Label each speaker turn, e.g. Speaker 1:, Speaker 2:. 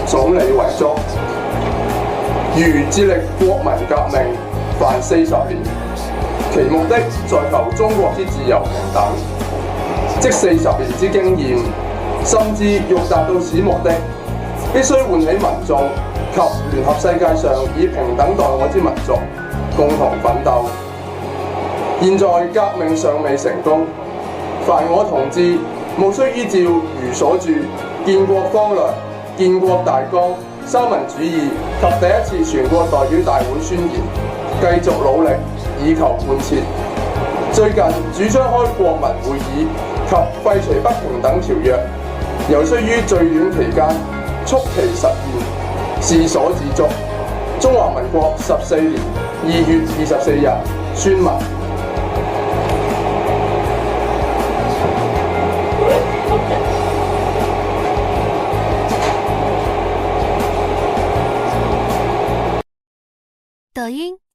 Speaker 1: 總理遺囑，如致力國民革命凡40年，其目的在求中國之自由平等，即40年之經驗，甚至欲達到此目的，必須喚起民眾及聯合世界上以平等待我之民族，共同奮鬥。現在革命尚未成功，凡我同志務須依照如所著建國方略、建國大綱、三民主義及第一次全國代表大會宣言，繼續努力以求貫徹。最近主張開國民會議及廢除不平等條約，尤須於最短期間速其實現，是所自足。中華民國14年2月24日宣文。
Speaker 2: 抖音。